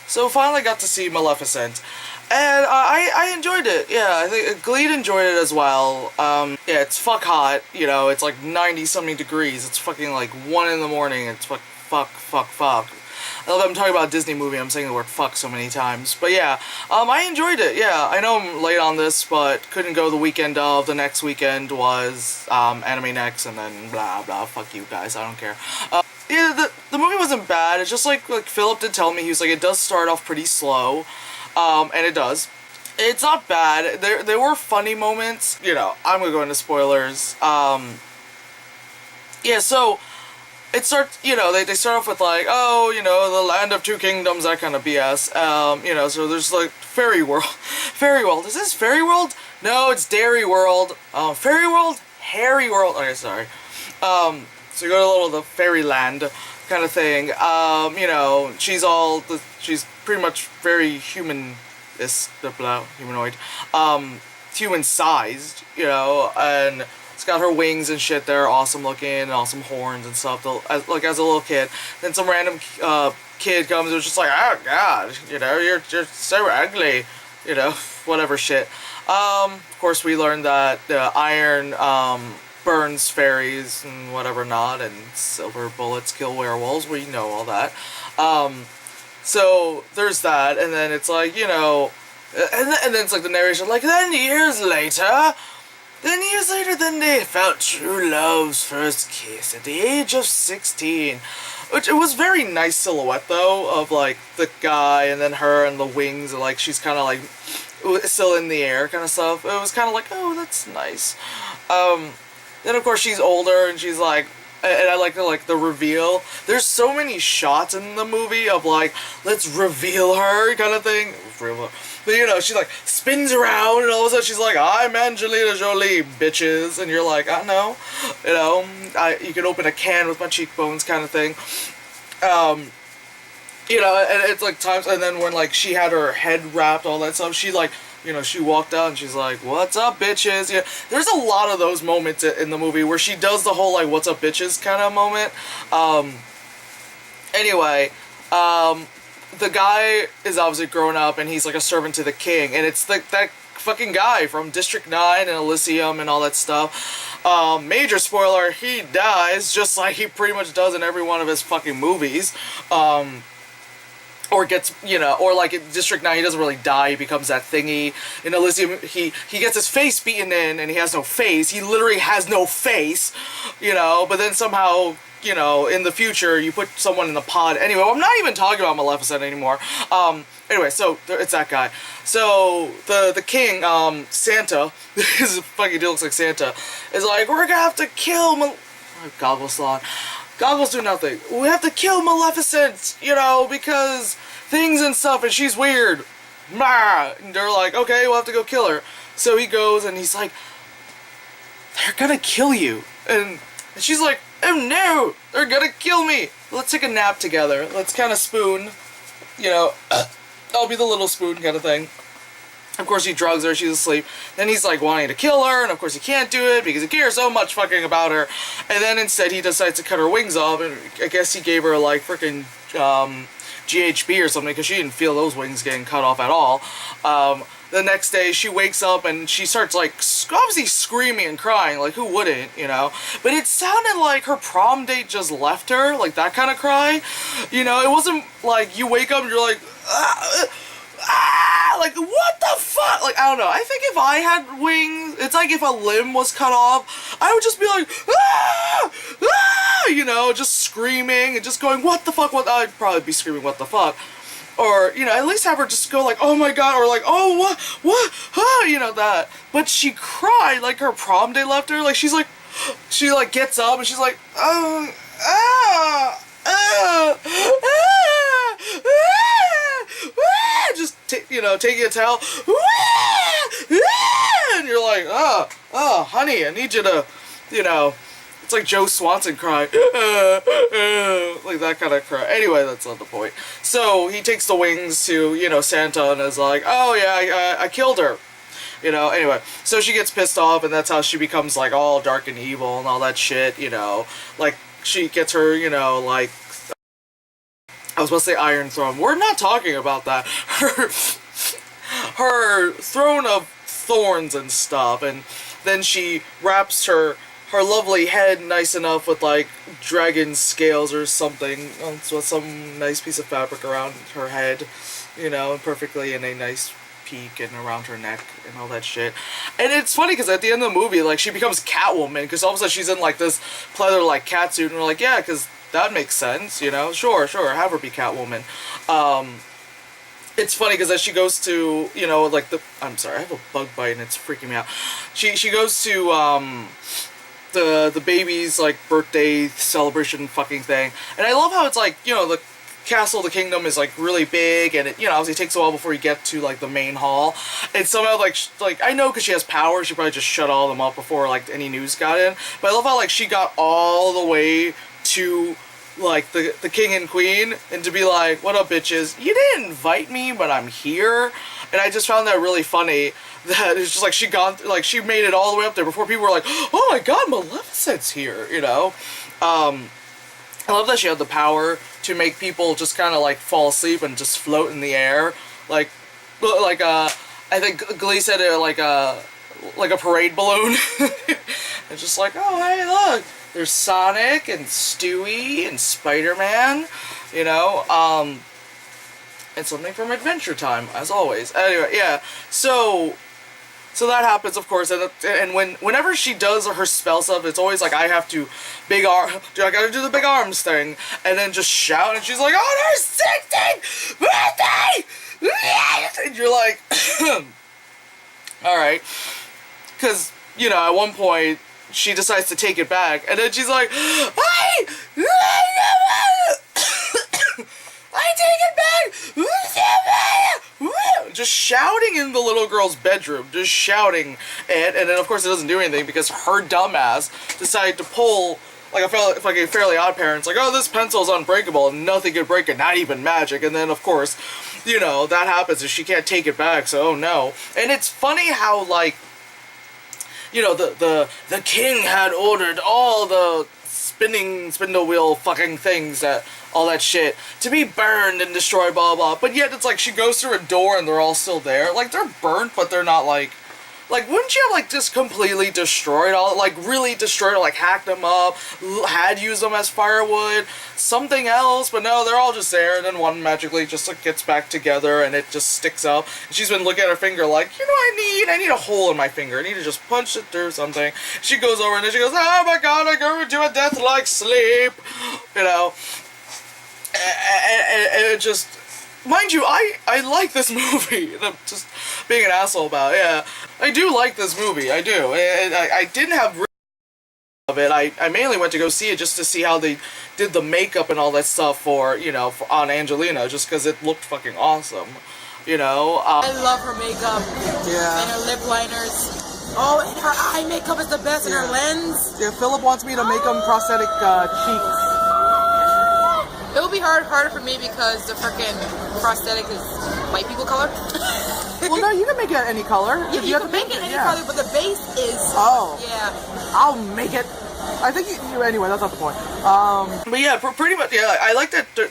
So finally got to see Maleficent. And I enjoyed it. Yeah, I think Gleed enjoyed it as well. Yeah, it's fuck hot. You know, it's like 90 something degrees. It's fucking like 1 in the morning. It's fuck. I love that I'm talking about a Disney movie. I'm saying the word fuck so many times. But yeah, I enjoyed it. Yeah, I know I'm late on this, but couldn't go the weekend of. The next weekend was Anime Next, and then blah blah. Fuck you guys. I don't care. Yeah, the movie wasn't bad. It's just like Philip did tell me. He was like, it does start off pretty slow. And it does. It's not bad. There were funny moments. You know, I'm gonna go into spoilers. Yeah, so it starts, you know, they start off with like, oh, you know, the land of two kingdoms, that kind of BS. You know, so there's like Fairy World. Fairy World. Is this Fairy World? No, it's Dairy World. Fairy World? Harry World. Okay, sorry. So you go to a little the fairyland kind of thing. You know, she's pretty much very humanoid, human-sized, you know, and it's got her wings and shit. They're awesome looking, and awesome horns and stuff. Like as a little kid, then some random kid comes and was just like, oh god, you know, you're so ugly, you know, whatever shit. Of course, we learned that iron burns fairies and whatever not, and silver bullets kill werewolves. We know all that. So there's that, and then it's like, you know, and then it's like the narration, like, then years later, then they felt true love's first kiss at the age of 16. Which, it was very nice silhouette, though, of, like, the guy, and then her, and the wings, and, like, she's kind of, like, still in the air kind of stuff. It was kind of like, oh, that's nice. Then, of course, she's older, and she's like, and I like the reveal. There's so many shots in the movie of, like, let's reveal her kind of thing. But, you know, she, like, spins around, and all of a sudden she's like, I'm Angelina Jolie, bitches. And you're like, I know. You know, you can open a can with my cheekbones kind of thing. You know, and it's, like, times, and then when, like, she had her head wrapped, all that stuff, she, like, you know, she walked out and she's like, what's up, bitches? Yeah, there's a lot of those moments in the movie where she does the whole, like, what's up, bitches kind of moment. Anyway, the guy is obviously grown up and he's, like, a servant to the king. And it's that fucking guy from District 9 and Elysium and all that stuff. Major spoiler, he dies, just like he pretty much does in every one of his fucking movies. Or gets, you know, or like in District 9, he doesn't really die, he becomes that thingy. In Elysium, he gets his face beaten in, and he has no face. He literally has no face, you know, but then somehow, you know, in the future, you put someone in the pod. Anyway, I'm not even talking about Maleficent anymore. Anyway, so, it's that guy. So, the king, Santa, his fucking dude looks like Santa, is like, we're gonna have to kill Goggles on. Goggles do nothing. We have to kill Maleficent, you know, because things and stuff, and she's weird. And they're like, okay, we'll have to go kill her. So he goes, and he's like, they're gonna kill you. And she's like, oh no, they're gonna kill me. Let's take a nap together. Let's kind of spoon, you know, I'll be the little spoon kind of thing. Of course, he drugs her, she's asleep. Then he's like wanting to kill her, and of course he can't do it because he cares so much fucking about her. And then instead he decides to cut her wings off, and I guess he gave her like freaking GHB or something because she didn't feel those wings getting cut off at all. The next day she wakes up and she starts like obviously screaming and crying, like who wouldn't, you know? But it sounded like her prom date just left her, like that kind of cry. You know, it wasn't like you wake up and you're like, like, what the fuck? Like, I don't know. I think if I had wings, it's like if a limb was cut off, I would just be like, you know, just screaming and just going, what the fuck? I'd probably be screaming, what the fuck? Or, you know, at least have her just go like, oh my god, or like, oh, what, you know, that. But she cried like her prom day left her. Like, she like gets up and she's like, just you know, taking a towel, and you're like, oh, honey, I need you to, you know, it's like Joe Swanson cry, like that kind of cry. Anyway, that's not the point. So he takes the wings to, you know, Santa and is like, oh yeah, I killed her. You know, anyway, so she gets pissed off, and that's how she becomes like all dark and evil and all that shit, you know, like she gets her, you know, like I was about to say Iron Throne. We're not talking about that. Her throne of thorns and stuff, and then she wraps her lovely head nice enough with like dragon scales or something, so some nice piece of fabric around her head, you know, and perfectly in a nice peak and around her neck and all that shit. And it's funny because at the end of the movie, like, she becomes Catwoman because all of a sudden she's in like this pleather like cat suit, and we're like, yeah, because that makes sense, you know, sure, have her be Catwoman. It's funny because as she goes to, you know, like I'm sorry, I have a bug bite and it's freaking me out. She goes to the baby's like birthday celebration fucking thing, and I love how it's like, you know, the castle, the kingdom is like really big, and it, you know, obviously takes a while before you get to like the main hall, and somehow like I know because she has power, she probably just shut all of them up before like any news got in, but I love how like she got all the way to like the king and queen, and to be like, what up bitches, you didn't invite me but I'm here. And I just found that really funny, that it's just like she made it all the way up there before people were like, oh my god, Maleficent's here, you know. I love that she had the power to make people just kind of like fall asleep and just float in the air, like I think Glee said it like a parade balloon. It's just like, oh hey look, there's Sonic and Stewie and Spider-Man, you know, and something from Adventure Time, as always. Anyway, yeah, so that happens, of course, and whenever she does her spell stuff, it's always like, I have to I gotta do the big arms thing, and then just shout, and she's like, oh, there's 16th birthday! And you're like, alright, because, you know, at one point, she decides to take it back, and then she's like, I take it back! Just shouting in the little girl's bedroom, just shouting, and then of course it doesn't do anything because her dumbass decided to pull like a Fairly Odd Parents, like, oh, this pencil's unbreakable and nothing can break it, not even magic, and then of course, you know, that happens and she can't take it back, so oh no. And it's funny how, like, you know, the king had ordered all the spindle wheel fucking things, all that shit, to be burned and destroyed, blah blah, but yet it's like she goes through a door and they're all still there. Like, they're burnt, but they're not like, wouldn't you have like just completely destroyed all, like really destroyed or like hacked them up, had used them as firewood, something else, but no, they're all just there, and then one magically just like gets back together and it just sticks up. And she's been looking at her finger like, you know what I need a hole in my finger, I need to just punch it through something. She goes over and then she goes, oh my god, I go into a death like sleep, you know, and it just, mind you, I like this movie, and I'm just being an asshole about it. Yeah, I do like this movie, I do. I didn't have of it. I mainly went to go see it just to see how they did the makeup and all that stuff for, you know, on Angelina, just because it looked fucking awesome, you know. I love her makeup. Yeah. And her lip liners. Oh, and her eye makeup is the best, and her lens. Yeah, Philip wants me to make him prosthetic cheeks. It will be harder for me because the freaking prosthetic is white people color. Well, no, you can make it any color. Yeah, you can make it any color, but the base is... Oh. Yeah. I'll make it. I think you anyway, that's not the point. But yeah, pretty much, yeah, I like that the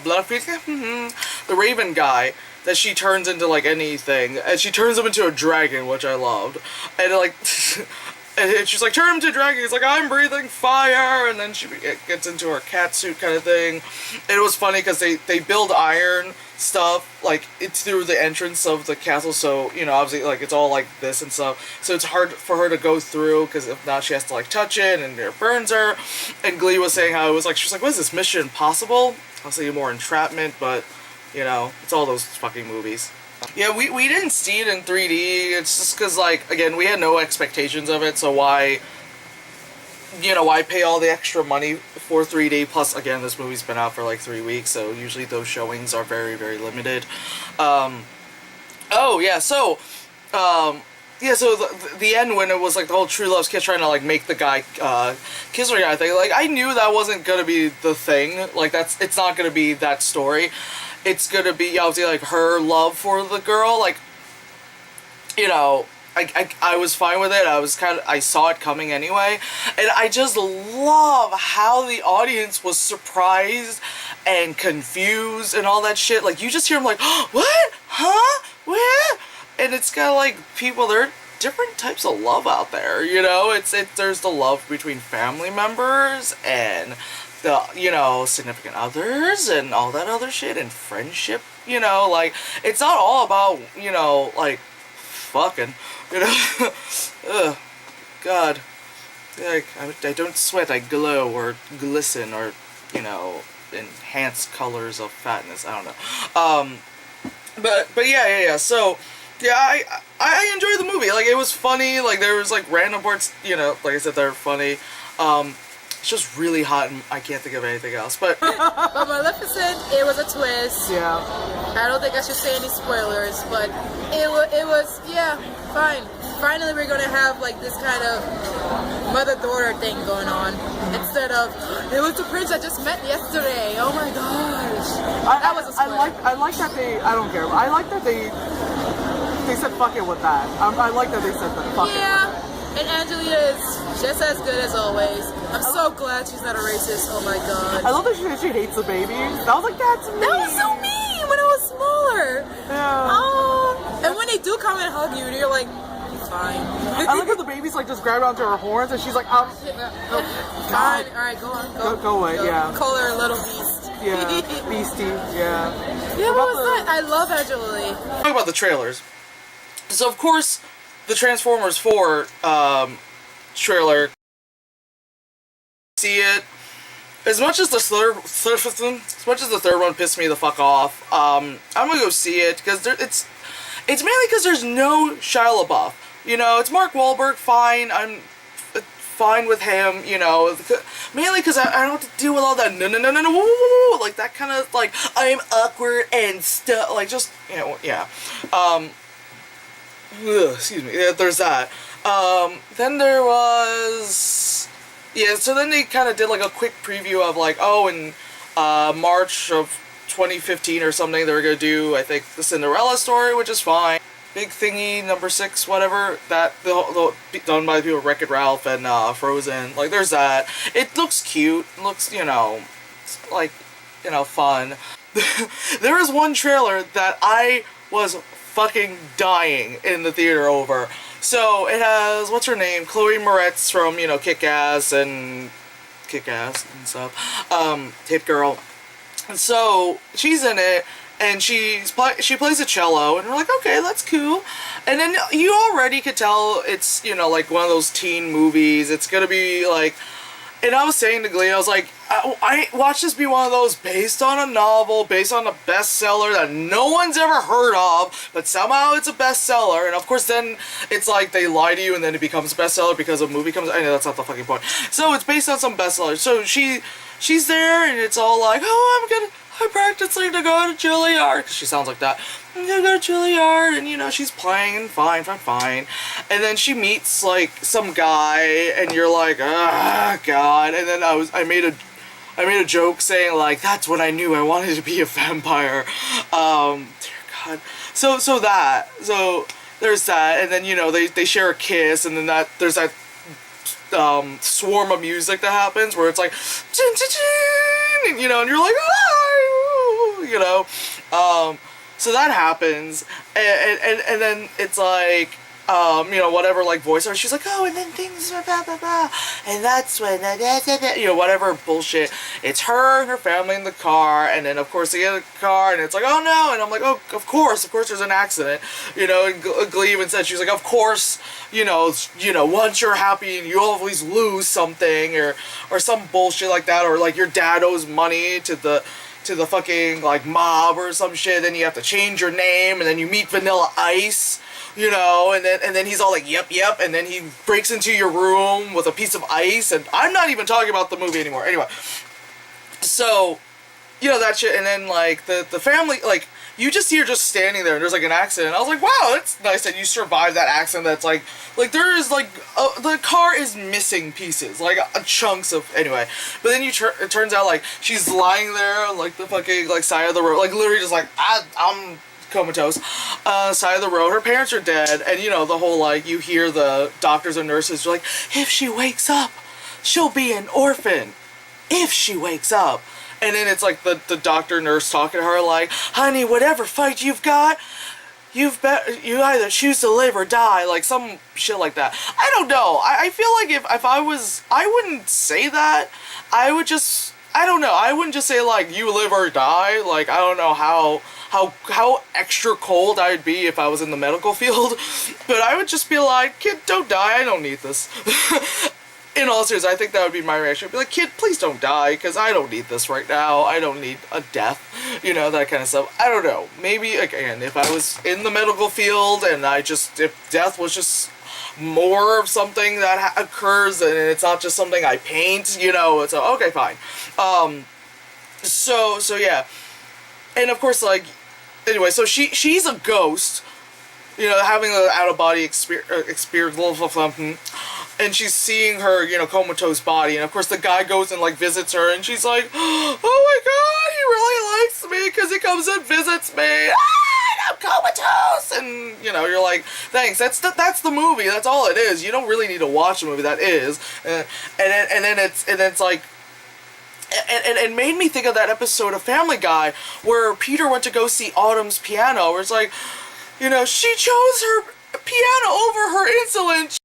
Maleficent, the Raven guy, that she turns into, like, anything. And she turns him into a dragon, which I loved. And, like... And she's like, turn him to a dragon. He's like, I'm breathing fire. And then she gets into her cat suit kind of thing. And it was funny because they build iron stuff, like, it's through the entrance of the castle. So, you know, obviously, like, it's all like this and stuff. So it's hard for her to go through because if not, she has to, like, touch it and it burns her. And Glee was saying how it was like, she was like, what is this, Mission Impossible? I'll say more Entrapment, but, you know, it's all those fucking movies. Yeah, we didn't see it in 3D, it's just because, like, again, we had no expectations of it, so why, you know, why pay all the extra money for 3D, plus, again, this movie's been out for, like, 3 weeks, so usually those showings are very, very limited. Oh, yeah, so, yeah, so the end when it was, like, the whole True Love's kiss trying to, like, make the guy, kiss her guy thing, like, I knew that wasn't gonna be the thing, like, it's not gonna be that story. It's gonna be, obviously, like, her love for the girl, like, you know, I was fine with it. I saw it coming anyway, and I just love how the audience was surprised and confused and all that shit. Like, you just hear them like, oh, what? Huh? What? And it's kind of like, people, there are different types of love out there, you know? There's the love between family members and the, you know, significant others and all that other shit, and friendship, you know? Like, it's not all about, you know, like, fucking, you know? Ugh, God. Like, I don't sweat, I glow or glisten or, you know, enhance colors of fatness. I don't know. But yeah. So, yeah, I enjoyed the movie. Like, it was funny. Like, there was like random parts, you know, like I said, they're funny. It's just really hot, and I can't think of anything else. But But Maleficent, it was a twist. yeah, I don't think I should say any spoilers, but it was yeah, fine. Finally, we're gonna have like this kind of mother-daughter thing going on instead of it was the prince I just met yesterday. Oh my gosh, that was a spoiler. I like that they. I don't care. I like that they said fuck it with that. I like that they said that fuck it. Yeah. And Angelina is just as good as always. I'm so glad she's not a racist. Oh my god. I love that she hates the babies. I was like, that's me. That was so mean when I was smaller. Yeah. Oh. And when they do come and hug you, you're like, fine. I like how the babies like just grab onto her horns, and she's like, Fine. All right, go on. Go away. Yeah. Call her a little beast. Yeah. Beastie. Yeah. Yeah, what was that? I love Angelina. Talk about the trailers. So of course, the Transformers 4 trailer. See it. As much as the third one pissed me the fuck off, I'm gonna go see it because it's mainly because there's no Shia LaBeouf. You know, it's Mark Wahlberg. Fine, I'm fine with him. You know, mainly because I don't have to deal with all that no, like that kind of like I'm awkward and stuff. Like just, you know, yeah. Excuse me. Yeah, there's that. Then there was, yeah. So then they kind of did like a quick preview of like, oh, in March of 2015 or something, they were gonna do, I think, the Cinderella story, which is fine. Big Thingy number 6, whatever. That the done by the people Wreck-It Ralph and Frozen. Like, there's that. It looks cute. It looks, you know, like, you know, fun. There is one trailer that I was fucking dying in the theater over. So it has, what's her name? Chloe Moretz from, you know, Kick-Ass and stuff. Hit Girl. And so she's in it, and she plays a cello, and we're like, okay, that's cool. And then you already could tell it's, you know, like one of those teen movies. It's gonna be like, and I was saying to Glee, I was like, I watch this be one of those based on a novel, based on a bestseller that no one's ever heard of, but somehow it's a bestseller. And of course then it's like they lie to you and then it becomes a bestseller because a movie comes. I know that's not the fucking point. So it's based on some bestseller. So she's there, and it's all like, oh, I'm practicing to go to Juilliard, because she sounds like that. I'm gonna go to Juilliard, and you know, she's playing, and fine. And then she meets like some guy, and you're like, ah, God. And then I made a joke saying like, that's when I knew I wanted to be a vampire. Dear God. So there's that, and then, you know, they share a kiss, and then there's that swarm of music that happens where it's like, and, you know, and you're like, ah, you know, so that happens, and then it's like, you know, whatever, like, voice, or she's like, oh, and then things, blah, blah, blah, and that's when, you know, whatever bullshit. It's her and her family in the car, and then, of course, they get a car, and it's like, oh, no, and I'm like, oh, of course, there's an accident, you know, and Glee even said, she's like, of course, you know, once you're happy, and you always lose something, or some bullshit like that, or, like, your dad owes money to the fucking, like, mob or some shit, then you have to change your name, and then you meet Vanilla Ice, you know, and then he's all like, yep, and then he breaks into your room with a piece of ice, and I'm not even talking about the movie anymore. Anyway, so, you know, that shit, and then, like, the family, like, you just see her just standing there, and there's, like, an accident. I was like, wow, that's nice that you survived that accident. That's, like, there is, like, the car is missing pieces, like, chunks of, anyway. But then it turns out, like, she's lying there on, like, the fucking, like, side of the road, like, literally just, like, I'm comatose, side of the road. Her parents are dead, and you know the whole like you hear the doctors and nurses are like, if she wakes up, she'll be an orphan. If she wakes up. And then it's like the doctor nurse talking to her like, honey, whatever fight you've got, you either choose to live or die, like some shit like that. I don't know. I feel like if I was, I wouldn't say that. I would just, I don't know. I wouldn't just say like you live or die. Like I don't know how extra cold I'd be if I was in the medical field, but I would just be like, kid, don't die. I don't need this. In all seriousness, I think that would be my reaction. I'd be like, kid, please don't die, because I don't need this right now. I don't need a death, you know, that kind of stuff. I don't know. Maybe, again, if I was in the medical field and if death was just more of something that occurs and it's not just something I paint, you know, so, okay, fine. So yeah. And of course, like, anyway, so she's a ghost, you know, having an out-of-body experience, and she's seeing her, you know, comatose body, and of course the guy goes and like visits her, and she's like, oh my god, he really likes me because he comes and visits me. I'm comatose, and you know, you're like, thanks. That's the movie. That's all it is. You don't really need to watch the movie. That is, and then it's like. And it made me think of that episode of Family Guy where Peter went to go see Autumn's piano, where it's like, you know, she chose her piano over her insulin.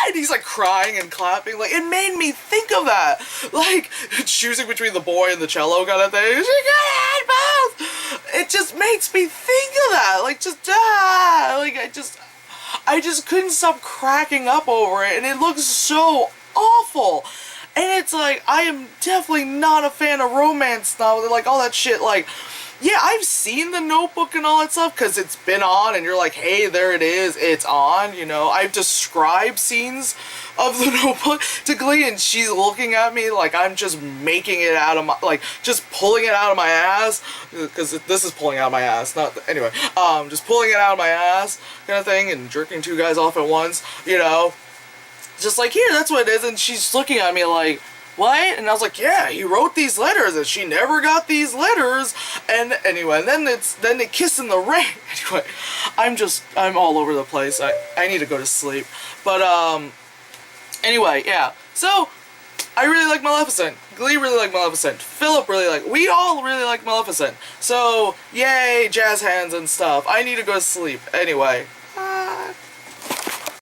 And he's like crying and clapping. Like, it made me think of that. Like, choosing between the boy and the cello kind of thing. She got both. It just makes me think of that. Like, like, I just couldn't stop cracking up over it. And it looks so awful. And it's like, I am definitely not a fan of romance novels, like all that shit. Like, yeah, I've seen The Notebook and all that stuff because it's been on and you're like, hey, there it is, it's on, you know. I've described scenes of The Notebook to Glee and she's looking at me like I'm just making it out of my, like, just pulling it out of my ass, because this is pulling out of my ass, not, anyway, just pulling it out of my ass kind of thing and jerking two guys off at once, you know. Just like, here, that's what it is, and she's looking at me like, what? And I was like, yeah, he wrote these letters, and she never got these letters, and anyway, and then they kiss in the rain. Anyway, I'm all over the place. I need to go to sleep. But, anyway, yeah. So, I really like Maleficent. Glee really like Maleficent. Philip really like, we all really like Maleficent. So, yay, jazz hands and stuff. I need to go to sleep. Anyway.